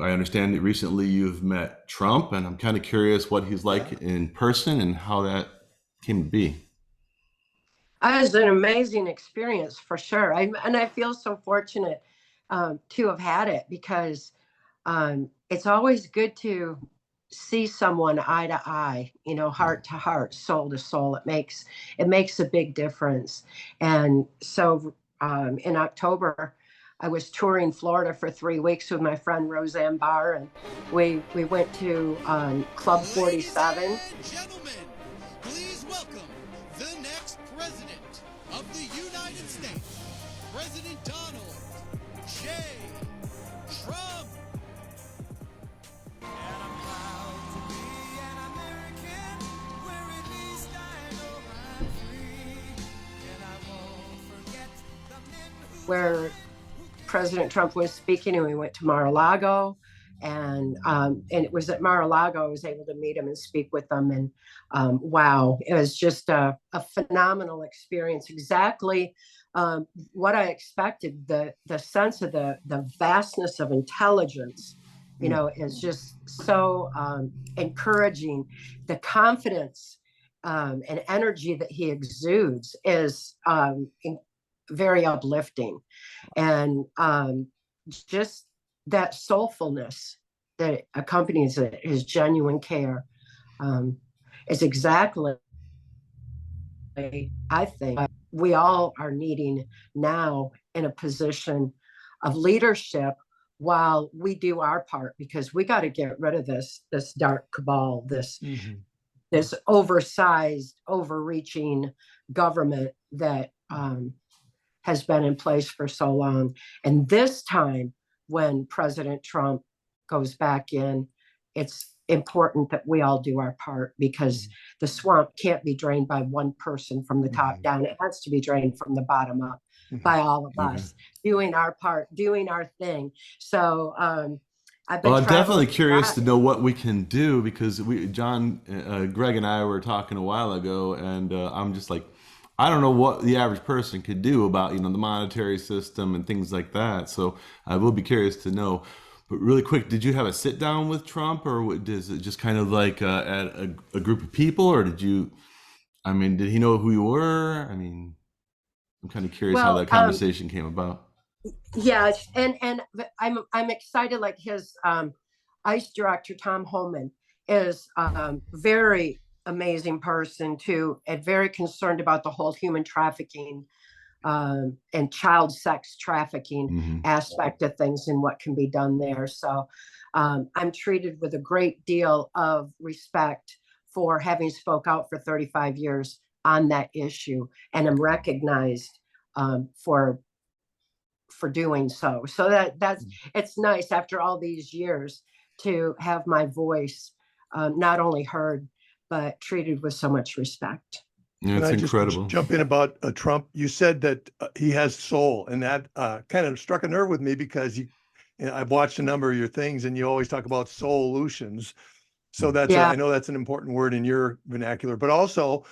I understand that recently you've met Trump, and I'm kind of curious what he's like in person and how that came to be. It was an amazing experience for sure. And I feel so fortunate to have had it because it's always good to see someone eye to eye, heart to heart, soul to soul. It makes a big difference. And so in October, I was touring Florida for 3 weeks with my friend Roseanne Barr, and we went to Club Ladies 47. and gentlemen, please welcome the next president of the United States, President Donald J. Trump. Where President Trump was speaking, and we went to Mar-a-Lago, and it was at Mar-a-Lago I was able to meet him and speak with them, and wow, it was just a phenomenal experience. Exactly what I expected. The sense of the vastness of intelligence, is just so encouraging. The confidence and energy that he exudes is very uplifting, and just that soulfulness that accompanies it, his genuine care, is exactly, I think, we all are needing now in a position of leadership while we do our part, because we got to get rid of this dark cabal, this oversized, overreaching government that has been in place for so long. And this time, when President Trump goes back in, it's important that we all do our part, because the swamp can't be drained by one person from the top down. It has to be drained from the bottom up by all of us doing our part, doing our thing. So I've Well, been I'm definitely traveling a curious lot. to know what we can do because John, Greg, and I were talking a while ago, and I'm just like, I don't know what the average person could do about the monetary system and things like that. So I will be curious to know. But really quick, did you have a sit down with Trump, or is it just kind of like at a group of people, or did you? I mean, did he know who you were? I mean, I'm kind of curious how Well, that conversation came about. yes, and I'm excited. Like his ICE director Tom Homan is very amazing person too, and very concerned about the whole human trafficking and child sex trafficking Hmm. aspect of things and what can be done there. So I'm treated with a great deal of respect for having spoke out for 35 years on that issue, and I'm recognized for doing so. So that's it's nice after all these years to have my voice not only heard but treated with so much respect. Yeah, Can it's I just incredible. jump in about Trump? You said that he has soul, and that kind of struck a nerve with me because I've watched a number of your things, and you always talk about solutions. So I Yeah. know that's an important word in your vernacular, but also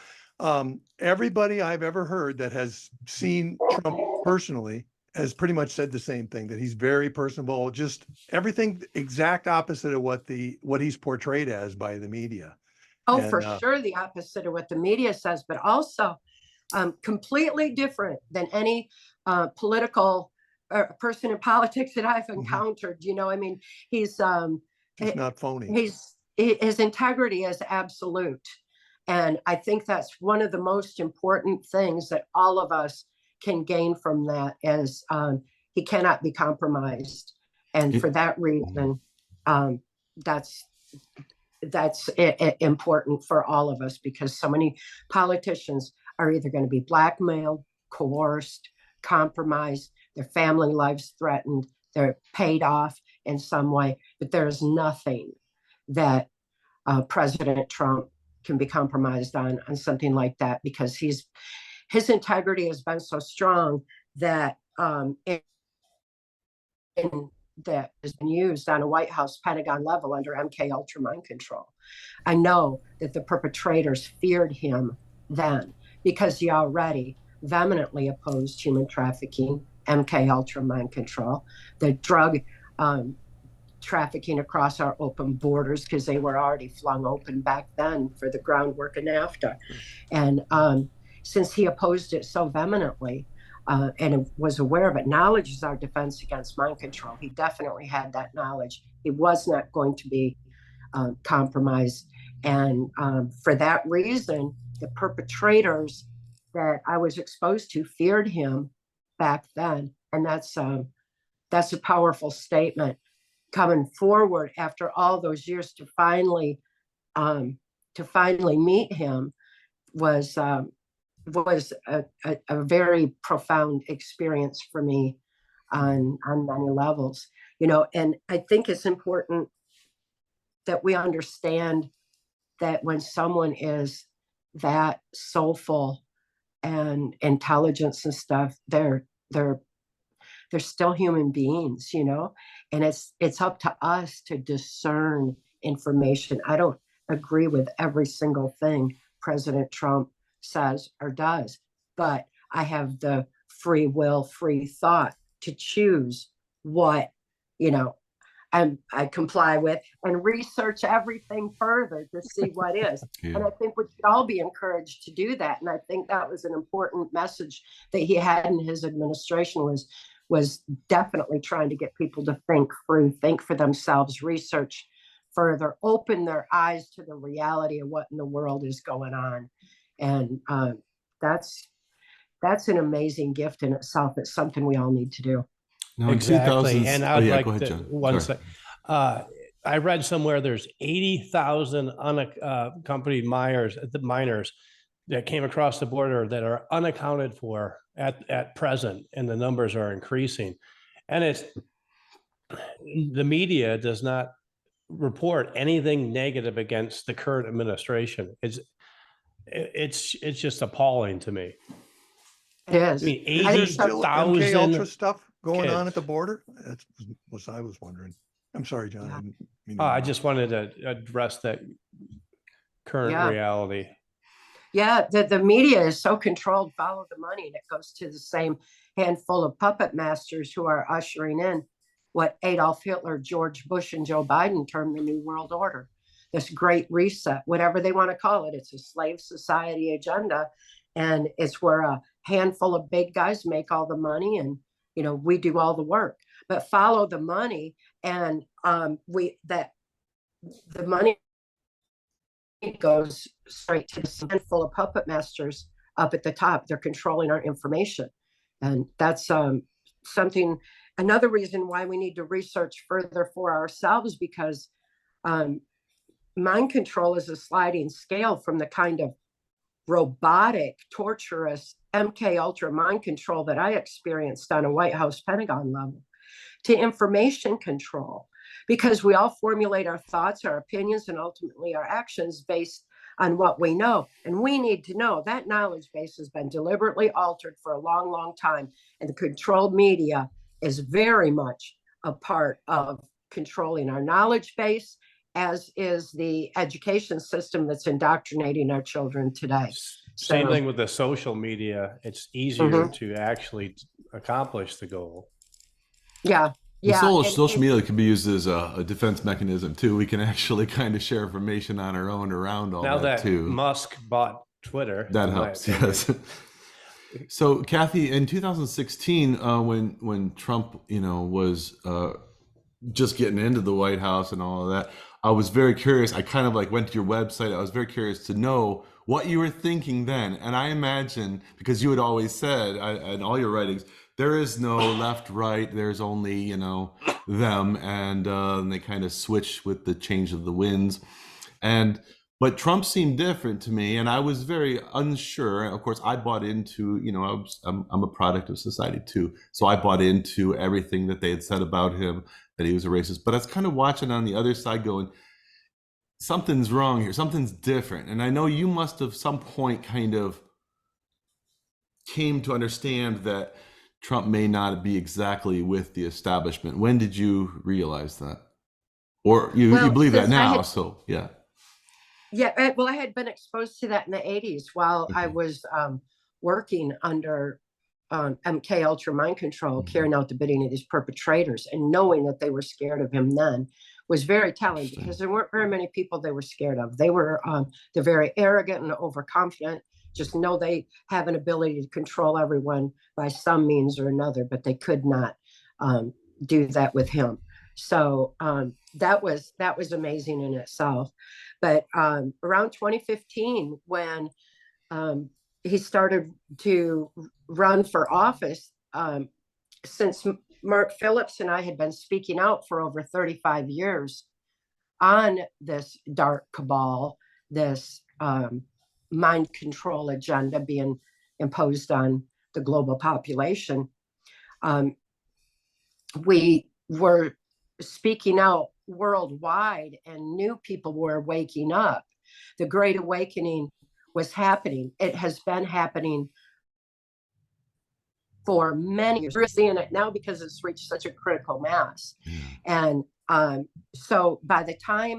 everybody I've ever heard that has seen Trump personally has pretty much said the same thing, that he's very personable, just everything exact opposite of what he's portrayed as by the media. Oh, And for sure, the opposite of what the media says, but also completely different than any political person in politics that I've encountered. I mean, he's just not phony. his integrity is absolute, and I think that's one of the most important things that all of us can gain from that. Is he cannot be compromised, and for It, that reason, um, that's important for all of us, because so many politicians are either going to be blackmailed, coerced, compromised, their family lives threatened, they're paid off in some way, but there's nothing that President Trump can be compromised on something like that, because his integrity has been so strong that that has been used on a White House Pentagon level under MK Ultra mind control. I know that the perpetrators feared him then, because he already vehemently opposed human trafficking, MK Ultra mind control, the drug trafficking across our open borders, because they were already flung open back then for the groundwork of NAFTA. And since he opposed it so vehemently, and was aware of it, knowledge is our defense against mind control. He definitely had that knowledge. He was not going to be compromised. And for that reason, the perpetrators that I was exposed to feared him back then. And that's a powerful statement coming forward after all those years to finally meet him was a very profound experience for me on many levels, and I think it's important that we understand that when someone is that soulful and intelligence and stuff, they're still human beings, and it's up to us to discern information. I don't agree with every single thing President Trump says or does, but I have the free will, free thought to choose what, I comply with and research everything further to see what is. Yeah. And I think we should all be encouraged to do that. And I think that was an important message that he had in his administration, was definitely trying to get people to think free, think for themselves, research further, open their eyes to the reality of what in the world is going on. And that's an amazing gift in itself. It's something we all need to do. No, exactly. And I'd like to one second. I read somewhere there's 80,000 unaccompanied minors that came across the border that are unaccounted for at present, and the numbers are increasing. And the media does not report anything negative against the current administration. It's just appalling to me. It is. I mean, 80,000 MK Ultra stuff going kids on at the border. That's what I was wondering. I'm sorry, John. Yeah. I just wanted to address that current reality. Yeah, the media is so controlled. Follow the money, and it goes to the same handful of puppet masters who are ushering in what Adolf Hitler, George Bush, and Joe Biden termed the New World Order. This great reset, whatever they want to call it. It's a slave society agenda, and it's where a handful of big guys make all the money, and we do all the work. But follow the money, and the money goes straight to the handful of puppet masters up at the top. They're controlling our information, and that's something. Another reason why we need to research further for ourselves, because mind control is a sliding scale from the kind of robotic, torturous MK Ultra mind control that I experienced on a White House Pentagon level to information control, because we all formulate our thoughts, our opinions, and ultimately our actions based on what we know. And we need to know that knowledge base has been deliberately altered for a long, long time. And the controlled media is very much a part of controlling our knowledge base, as is the education system that's indoctrinating our children today. Same thing with the social media. It's easier to actually accomplish the goal. Yeah. Yeah. Social media can be used as a defense mechanism too. We can actually kind of share information on our own around all that too. Musk bought Twitter. That helps, yes. So Cathy, in 2016, when Trump, was just getting into the White House and all of that, I was very curious. I kind of went to your website. I was very curious to know what you were thinking then. And I imagine, because you had always said in all your writings, there is no left, right. There's only, them. And they kind of switch with the change of the winds. But Trump seemed different to me, and I was very unsure. Of course, I bought into, I'm a product of society too. So I bought into everything that they had said about him, that he was a racist. But I was kind of watching on the other side going, something's wrong here. Something's different. And I know you must have some point kind of came to understand that Trump may not be exactly with the establishment. When did you realize that? Or you believe that now, so yeah. Yeah, well, I had been exposed to that in the 80s while I was working under MK Ultra mind control, carrying out the bidding of these perpetrators, and knowing that they were scared of him then was very telling, because there weren't very many people they were scared of. They're very arrogant and overconfident. Just know they have an ability to control everyone by some means or another, but they could not do that with him. So that was amazing in itself. But around 2015, when he started to run for office, since Mark Phillips and I had been speaking out for over 35 years on this dark cabal, this mind control agenda being imposed on the global population, we were speaking out worldwide, and new people were waking up. The Great Awakening was happening. It has been happening for many years. We're seeing it now because it's reached such a critical mass. And so by the time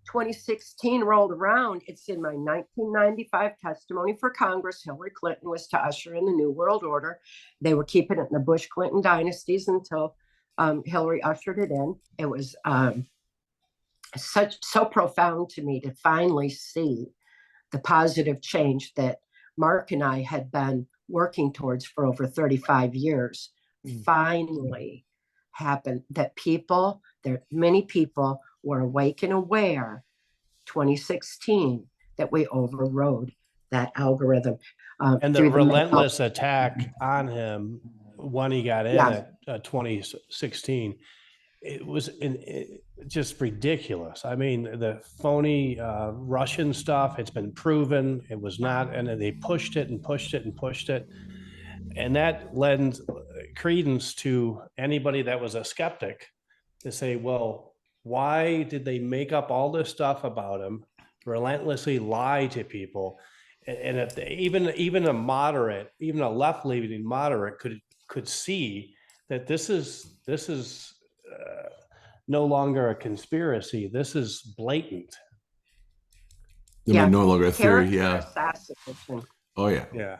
2016 rolled around, it's in my 1995 testimony for Congress. Hillary Clinton was to usher in the New World Order. They were keeping it in the Bush-Clinton dynasties until Hillary ushered it in. It was so profound to me to finally see the positive change that Mark and I had been working towards for over 35 years finally happened, that many people were awake and aware 2016 that we overrode that algorithm. And the relentless attack on him when he got in at 2016, it was just ridiculous. I mean, the phony Russian stuff, it's been proven it was not, and they pushed it and pushed it and pushed it. And that lends credence to anybody that was a skeptic to say, well, why did they make up all this stuff about him, relentlessly lie to people? And if they, even a moderate, even a left-leaning moderate could see that this is no longer a conspiracy. This is blatant. No longer a theory. Assassination. Oh yeah. Yeah.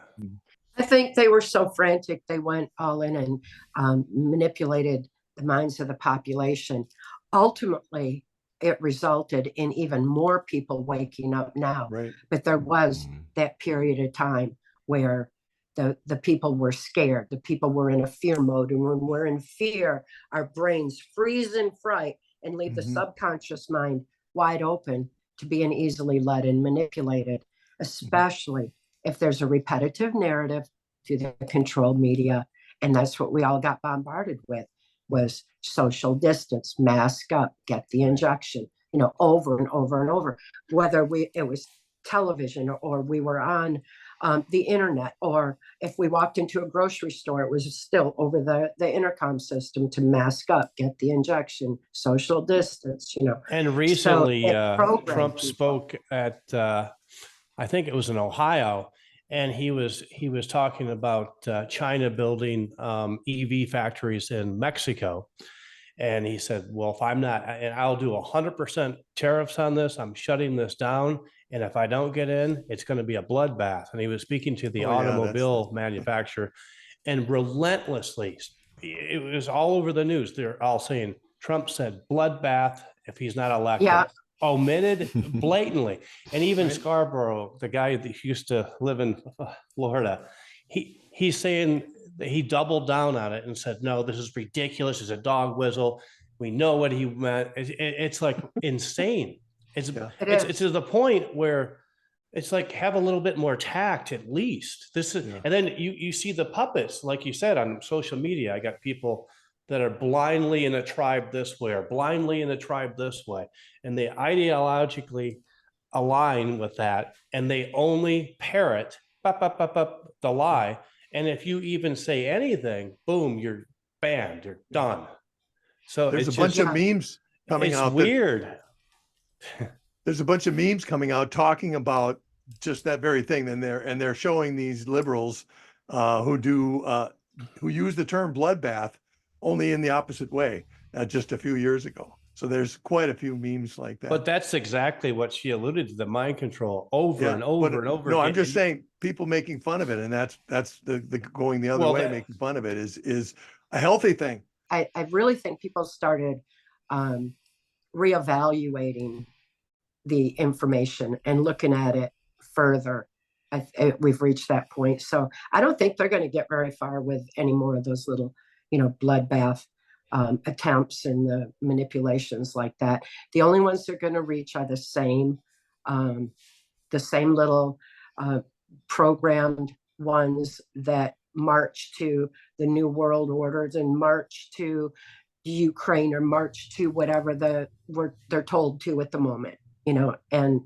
I think they were so frantic, they went all in and manipulated the minds of the population. Ultimately, it resulted in even more people waking up now. Right. But there was that period of time where the people were scared. The people were in a fear mode. And when we're in fear, our brains freeze in fright and leave the subconscious mind wide open to being easily led and manipulated, especially if there's a repetitive narrative through the controlled media. And that's what we all got bombarded with, was social distance, mask up, get the injection, over and over and over, whether it was television or we were on the internet, or if we walked into a grocery store, it was still over the intercom system to mask up, get the injection, social distance, And recently, so Trump spoke at, I think it was in Ohio, and he was talking about China building EV factories in Mexico. And he said, well, if I'm not, and I'll do 100% tariffs on this, I'm shutting this down. And if I don't get in, it's going to be a bloodbath. And he was speaking to the automobile manufacturer, and relentlessly, it was all over the news. They're all saying, Trump said bloodbath if he's not elected. Yeah. Omitted blatantly. And even Scarborough, the guy that used to live in Florida, he's saying that he doubled down on it and said, no, this is ridiculous. It's a dog whistle. We know what he meant. It's like insane. It's to the point where it's like, have a little bit more tact at least. This is, and then you see the puppets, like you said, on social media. I got people that are blindly in a tribe this way or blindly in a tribe this way. And they ideologically align with that. And they only parrot the lie. And if you even say anything, boom, you're banned, you're done. So there's a bunch of memes coming out. It's weird. There's a bunch of memes coming out talking about just that very thing. And they're showing these liberals who use the term bloodbath only in the opposite way just a few years ago. So there's quite a few memes like that. But that's exactly what she alluded to, the mind control over and over and over no, again. I'm just saying people making fun of it, and that's the going the other way, making fun of it is a healthy thing. I really think people started reevaluating the information and looking at it further. We've reached that point. So I don't think they're going to get very far with any more of those little, bloodbath attempts and the manipulations like that. The only ones they're going to reach are the same little programmed ones that march to the New World Orders and march to Ukraine or march to whatever they're told to at the moment, and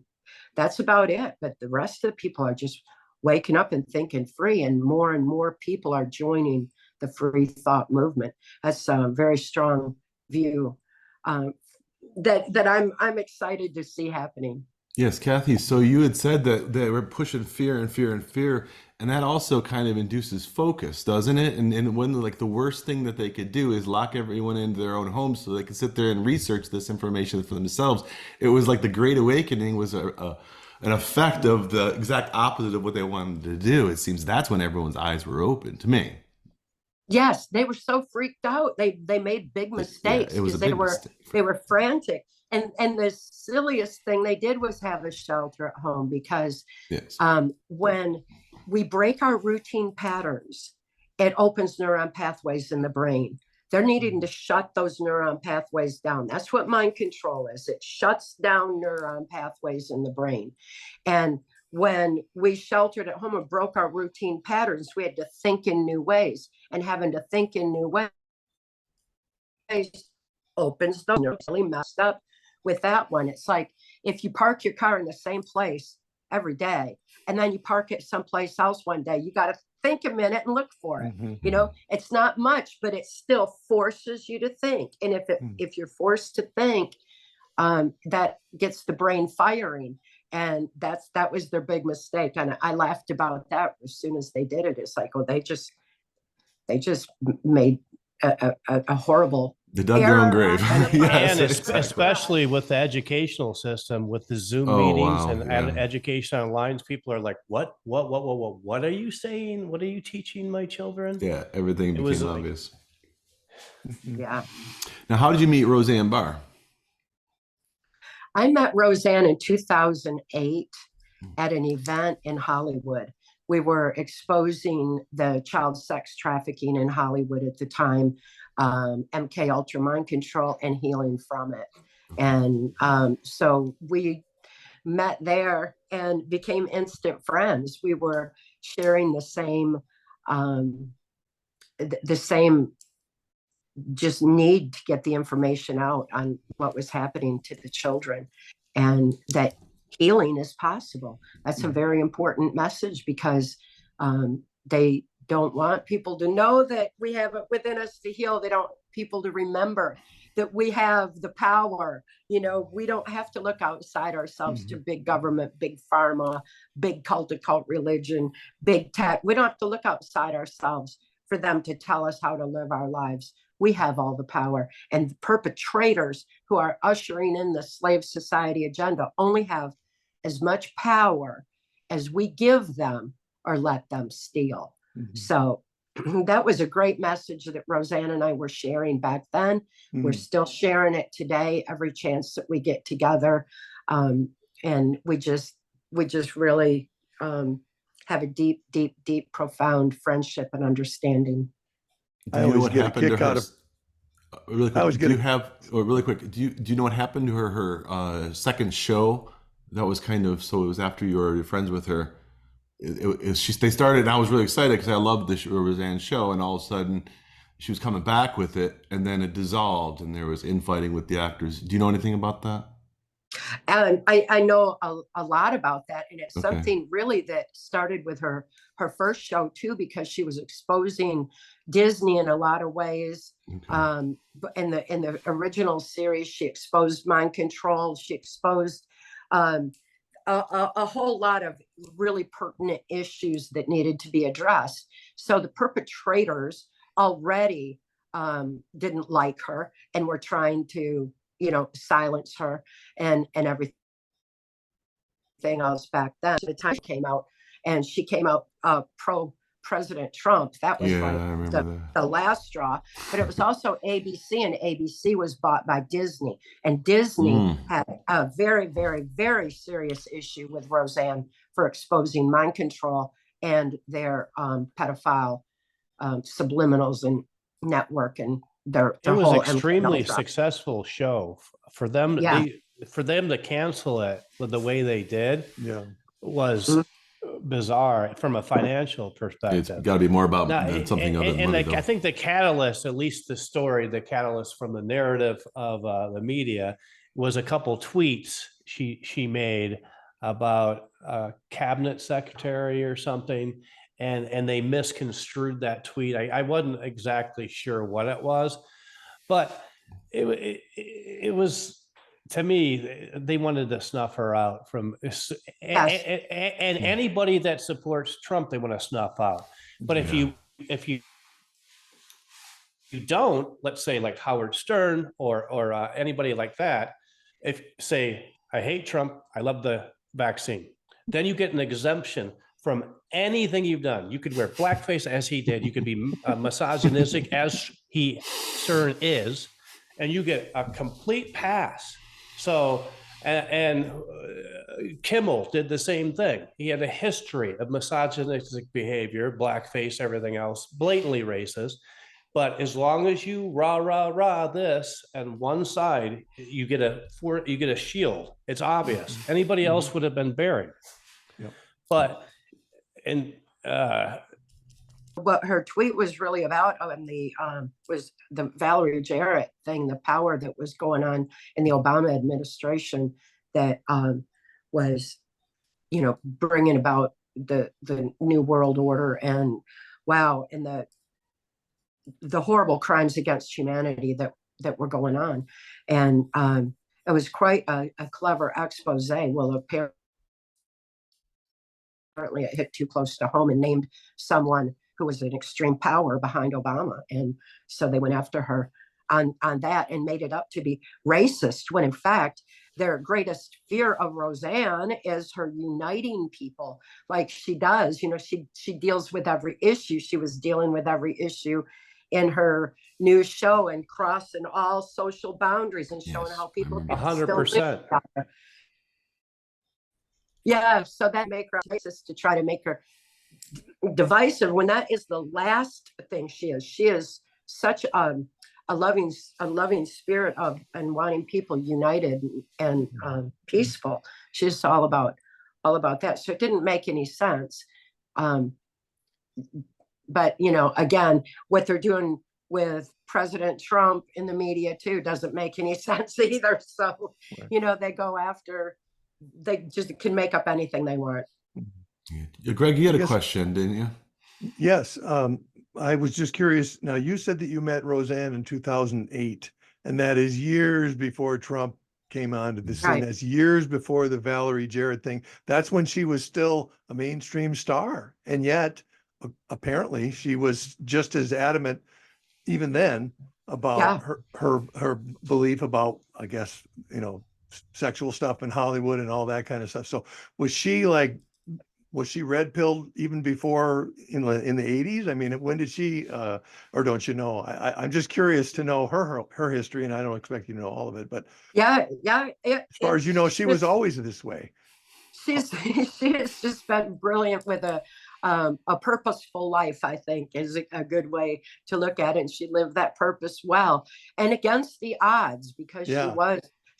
that's about it. But the rest of the people are just waking up and thinking free, and more people are joining the free thought movement. That's a very strong view that I'm excited to see happening. Yes, Cathy. So you had said that they were pushing fear and fear and fear, and that also kind of induces focus, doesn't it? And when the worst thing that they could do is lock everyone into their own homes so they can sit there and research this information for themselves. It was like the Great Awakening was an effect of the exact opposite of what they wanted to do. It seems that's when everyone's eyes were open to me. Yes, they were so freaked out. They made big mistakes because they were frantic. And the silliest thing they did was have a shelter at home because when we break our routine patterns, it opens neuron pathways in the brain. They're needing to shut those neuron pathways down. That's what mind control is. It shuts down neuron pathways in the brain. And when we sheltered at home and broke our routine patterns, we had to think in new ways. And having to think in new ways opens those neurons. Really messed up with that one. It's like if you park your car in the same place every day and then you park it someplace else one day, you got to think a minute and look for it. Mm-hmm. It's not much, but it still forces you to think. And if you're forced to think, that gets the brain firing. And that was their big mistake. And I laughed about that as soon as they did it. It's like, oh, they just made a horrible. They dug their own grave. Yes, and especially with the educational system, with the Zoom meetings and education online, people are like, what are you saying? What are you teaching my children? Yeah, everything became obvious. Yeah. Now, how did you meet Roseanne Barr? I met Roseanne in 2008 at an event in Hollywood. We were exposing the child sex trafficking in Hollywood at the time, MK Ultra mind control and healing from it. And so we met there and became instant friends. We were sharing the same just need to get the information out on what was happening to the children and that healing is possible. That's a very important message because they don't want people to know that we have it within us to heal. They don't want people to remember that we have the power. We don't have to look outside ourselves to big government, big pharma, big cult religion, big tech. We don't have to look outside ourselves for them to tell us how to live our lives. We have all the power. And the perpetrators who are ushering in the slave society agenda only have as much power as we give them or let them steal. So that was a great message that Roseanne and I were sharing back then. We're still sharing it today, every chance that we get together. And we just really have a deep, profound friendship and understanding. Do you know what happened to her? Really quick, do you know what happened to her second show? That was it was after you were friends with her. They started, and I was really excited because I loved the Roseanne show, and all of a sudden she was coming back with it, and then it dissolved, and there was infighting with the actors. Do you know anything about that? And I know a lot about that, and it's something really that started with her first show too, because she was exposing Disney in a lot of ways. But in the original series, she exposed mind control. She exposed a whole lot of really pertinent issues that needed to be addressed. So the perpetrators already didn't like her and were trying to silence her and everything else back then. The time she came out, and she came out pro President Trump. That was Yeah, like I remember the last straw. But it was also ABC, and ABC was bought by Disney. And Disney had a very, very, very serious issue with Roseanne for exposing mind control and their pedophile subliminals and network and their It was whole extremely successful show for them. Yeah. For them to cancel it the way they did was bizarre from a financial perspective. It's got to be more about something other than money, I think the catalyst, at least the story, the catalyst from the narrative of the media was a couple tweets she made about a cabinet secretary or something, and they misconstrued that tweet. I wasn't exactly sure what it was, but it was, to me, they wanted to snuff her out from, and anybody that supports Trump, they want to snuff out. But if you don't, let's say like Howard Stern or anybody like that, if say, I hate Trump, I love the vaccine, then you get an exemption from anything you've done. You could wear blackface as he did. You could be misogynistic as Stern is, and you get a complete pass. So, and Kimmel did the same thing. He had a history of misogynistic behavior, blackface, everything else, blatantly racist. But as long as you rah this and one side, you get a shield. It's obvious. Anybody else would have been buried. Yep. But what her tweet was really about was the Valerie Jarrett thing, the power that was going on in the Obama administration that was, bringing about the new world order, and and the horrible crimes against humanity that were going on. And it was quite a clever expose. Well, apparently it hit too close to home and named someone who was an extreme power behind Obama. And so they went after her on that and made it up to be racist, when in fact, their greatest fear of Roseanne is her uniting people like she does. She deals with every issue. She was dealing with every issue in her new show and crossing all social boundaries and showing how people can 100%. Yeah, so that make her racist, to try to make her divisive, when that is the last thing she is. She is such a loving spirit of and wanting people united and peaceful. She's all about that. So it didn't make any sense. But again, what they're doing with President Trump in the media too doesn't make any sense either. So they go after. They just can make up anything they want. Greg, you had a question, didn't you? Yes. I was just curious. Now, you said that you met Roseanne in 2008, and that is years before Trump came onto the scene. Right. That's years before the Valerie Jarrett thing. That's when she was still a mainstream star. And yet, apparently, she was just as adamant even then about her belief about, I guess, sexual stuff in Hollywood and all that kind of stuff. So was she red pilled even before in the 80s? I mean, when did she, or don't you know? I'm just curious to know her history, and I don't expect you to know all of it, but as far as you know, she was always this way. She has just been brilliant with a purposeful life, I think, is a good way to look at it. And she lived that purpose well and against the odds, because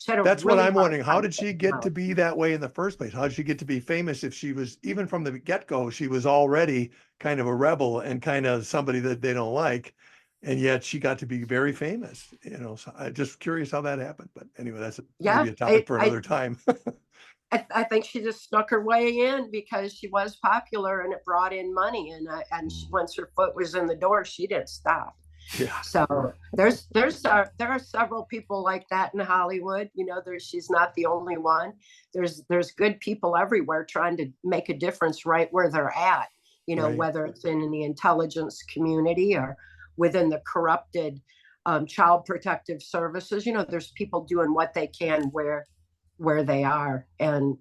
that's what I'm wondering. How did she get to be that way in the first place? How did she get to be famous if she was, even from the get-go, she was already kind of a rebel and kind of somebody that they don't like, and yet she got to be very famous? So I'm just curious how that happened. But anyway, that's maybe a topic for another time. I think she just snuck her way in because she was popular and it brought in money, and once her foot was in the door, she didn't stop. Yeah. So there are several people like that in Hollywood. She's not the only one. There's good people everywhere trying to make a difference right where they're at. Right. Whether it's in the intelligence community or within the corrupted Child Protective Services. There's people doing what they can where they are, and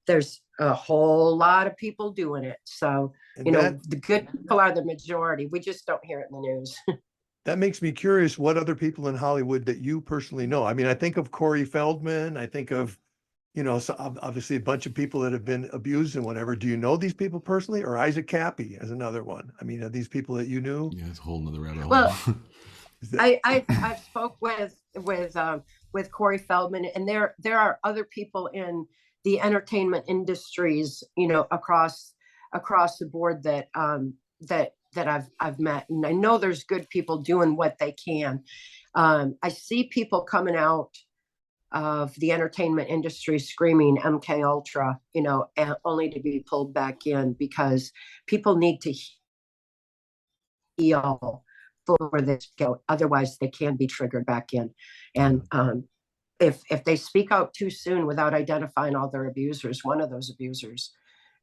there's a whole lot of people doing it. So the good people are the majority. We just don't hear it in the news. That makes me curious, what other people in Hollywood that you personally know? I mean, I think of Corey Feldman. I think of, so obviously a bunch of people that have been abused and whatever. Do you know these people personally? Or Isaac Cappy as another one? I mean, are these people that you knew? Yeah, it's a whole nother rabbit hole. Well, I've spoke with Corey Feldman, and there are other people in the entertainment industries, across the board that I've met, and I know there's good people doing what they can. I see people coming out of the entertainment industry screaming MK Ultra, only to be pulled back in, because people need to heal for this go. Otherwise, they can be triggered back in. And if they speak out too soon without identifying all their abusers, one of those abusers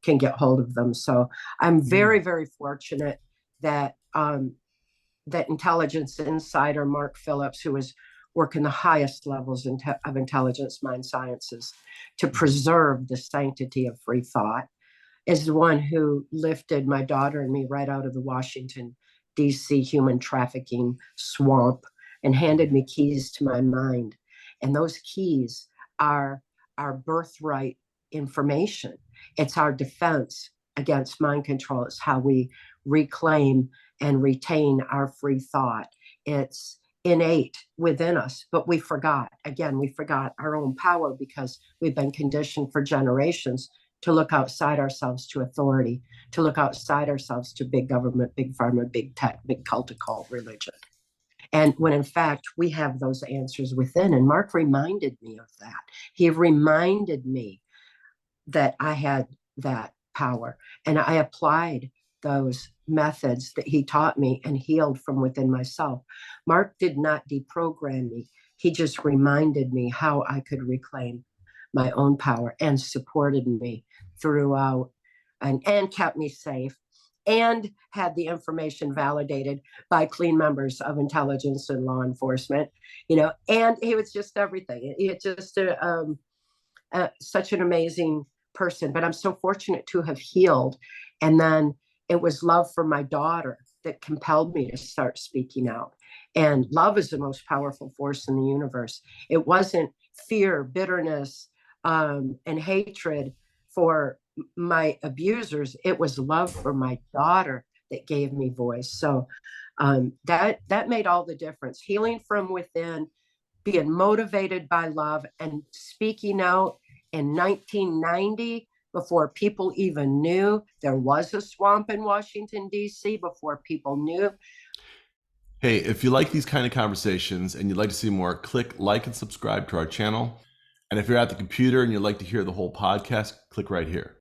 can get hold of them. So I'm very, very fortunate that that intelligence insider Mark Phillips, who is working the highest levels of intelligence mind sciences to preserve the sanctity of free thought, is the one who lifted my daughter and me right out of the Washington, D.C. human trafficking swamp and handed me keys to my mind. And those keys are our birthright information. It's our defense against mind control. It's how we reclaim and retain our free thought. It's innate within us, but we forgot. Again, we forgot our own power because we've been conditioned for generations to look outside ourselves to authority, to look outside ourselves to big government, big pharma, big tech, big cult religion. And when in fact, we have those answers within. And Mark reminded me of that. He reminded me that I had that power. And I applied those methods that he taught me and healed from within myself. Mark did not deprogram me. He just reminded me how I could reclaim my own power, and supported me throughout, and kept me safe, and had the information validated by clean members of intelligence and law enforcement, and he was just everything. It's just such an amazing person. But I'm so fortunate to have healed. And then it was love for my daughter that compelled me to start speaking out. And love is the most powerful force in the universe. It wasn't fear, bitterness, and hatred for my abusers. It was love for my daughter that gave me voice. So that made all the difference. Healing from within, being motivated by love, and speaking out in 1990, before people even knew there was a swamp in Washington, D.C., before people knew. Hey, if you like these kind of conversations and you'd like to see more, click like and subscribe to our channel. And if you're at the computer and you'd like to hear the whole podcast, click right here.